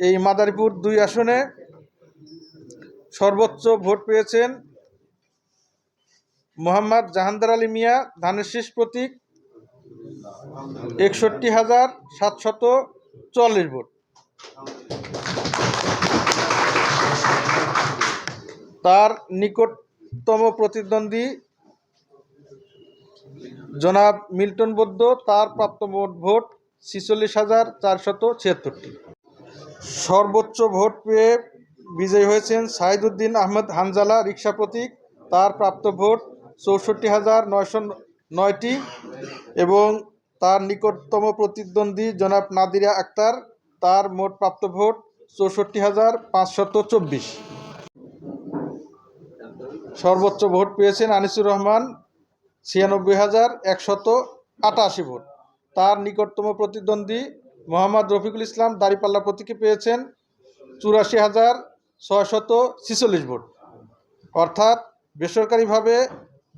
এই মাদারীপুর 2 আসনে সর্বোচ্চ ভোট পেয়েছেন মোহাম্মদ জাহানদার আলী মিয়া, ধানের শীষ প্রতীক, 61,744 ভোট। তার নিকটতম প্রতিদ্বন্দ্বী জনাব মিল্টন বৌদ্ধ, তার প্রাপ্ত মোট ভোট 46,476টি। সর্বোচ্চ ভোট পেয়ে বিজয়ী হয়েছেন সাইদুদ্দিন আহমেদ হানজালা, রিকশা প্রতীক, তার প্রাপ্ত ভোট 64,909টি এবং তার নিকটতম প্রতিদ্বন্দ্বী জনাব নাদিরা আক্তার, তার মোট প্রাপ্ত ভোট 64,524। সর্বোচ্চ ভোট পেয়েছেন আনিসুর রহমান, 96,188 ভোট। তার নিকটতম প্রতিদ্বন্দ্বী মোহাম্মদ রফিকুল ইসলাম, দাঁড়িপাল্লা প্রতীকে পেয়েছেন 84,646 ভোট। অর্থাৎ বেসরকারিভাবে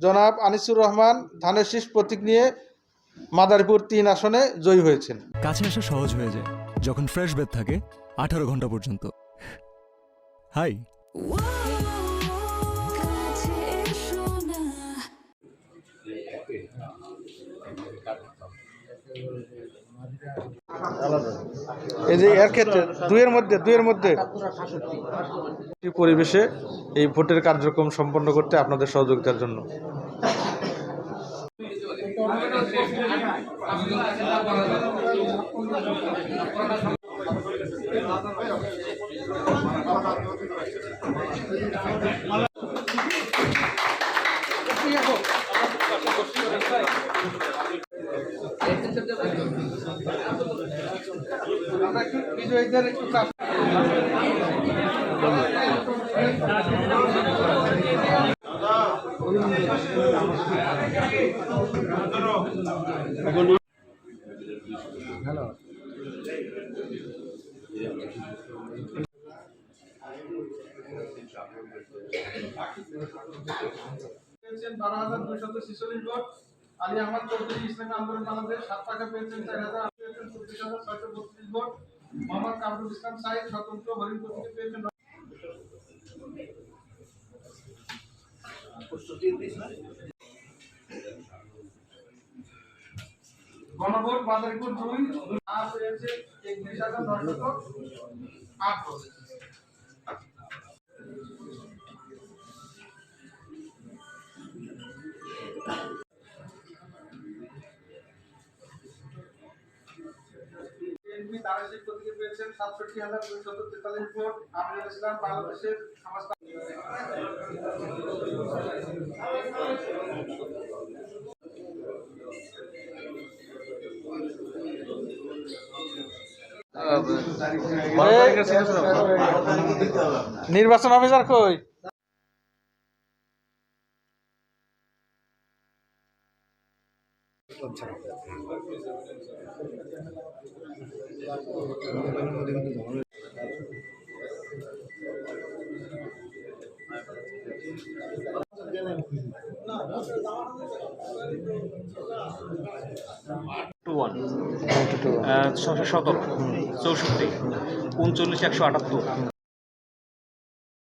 জনাব আনিসুর রহমান ধানের শীষ প্রতীক নিয়ে মাদারীপুর 3 আসনে জয়ী হয়েছেন। কাছে আসা সহজ হয়ে যায় যখন ফ্রেশ বেড থাকে 18 ঘন্টা পর্যন্ত। হাই, এই যে এর ক্ষেত্রে দুইয়ের মধ্যে পরিবেশে এই ভোটের কার্যক্রম সম্পন্ন করতে আপনাদের সহযোগিতার জন্য বিজয়ীদের একটু হ্যালো 12,246 ভোট। আলী আহমদ চৌধুরী, ইসলামী আন্দোলন বাংলাদেশ, 7 টাকা পেয়েছেন 4,34,632 ভোট। মোহাম্মদ কামরুল ইসলাম সাইদ, স্বতন্ত্র, হরিণ প্রতীকে পেয়েছেন গণভোট মাদারীপুর 2 পেয়েছে 31,908 ভোট। ধানের শীষ প্রতীকে পেয়েছেন 67,243 ভোট। আমিনুল ইসলাম, বাংলাদেশের সমাজ নির্বাচন অফিসার কই? $17 64 39 178